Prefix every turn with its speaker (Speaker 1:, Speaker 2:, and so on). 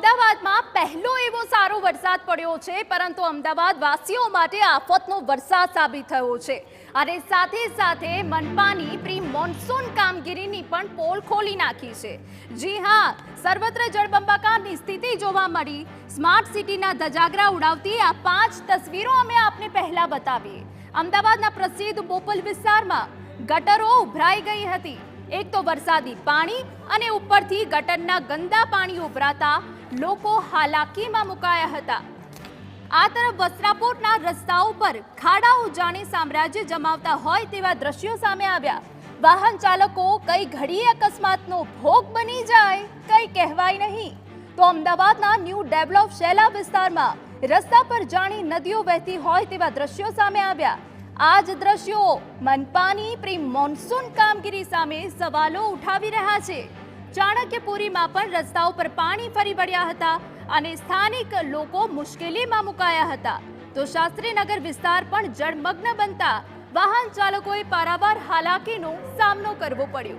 Speaker 1: અમદાવાદમાં પહેલો એવો સારો વરસાદ પડ્યો છે, પરંતુ અમદાવાદ વાસીઓ માટે આફતનો વરસાદ સાબિત થયો છે અને સાથે સાથે મનપાની પ્રી મોન્સૂન કામગીરીની પણ પોલ ખોલી નાખી છે। જી હા, સર્વત્ર જળબંબાકારની સ્થિતિ જોવા મળી। સ્માર્ટ સિટીના ધજાગરા ઉડાવતી આ 5 તસવીરો અમે આપને પહેલા બતાવી। અમદાવાદના પ્રસિદ્ધ બોપલ વિસ્તારમાં ગટરો ઉભરાઈ ગઈ હતી। એક તો વરસાદી પાણી અને ઉપરથી ગટરના ગંદા પાણી ઉભરાતા લોકો હાલાકીમાં મુકાયા હતા। આ તરફ વસ્ત્રાપુરના રસ્તાઓ પર ખાડાઓ જાણે સામ્રાજ્ય જમાવતા હોય તેવા દ્રશ્યો સામે આવ્યા। વાહન ચાલકો કઈ ઘડીએ અકસ્માતનો ભોગ બની જાય કઈ કહેવાય નહીં। તો અમદાવાદના ન્યૂ ડેવલપ શેલા વિસ્તારમાં રસ્તા પર જાણે નદીઓ વહેતી હોય તેવા દ્રશ્યો સામે આવ્યા। આ જ દ્રશ્યો મનપાની પ્રી મોન્સૂન કામગીરી સામે સવાલો ઉઠાવી રહ્યા છે। ચાણક્યપુરીમાં પણ રસ્તાઓ પર પાણી ફરી વળ્યા હતા અને સ્થાનિક લોકો મુશ્કેલીમાં મુકાયા હતા। તો શાસ્ત્રીનગર વિસ્તાર પણ જળમગ્ન બનતા વાહન ચાલકોએ પારાવાર હાલાકીનો સામનો કરવો પડ્યો।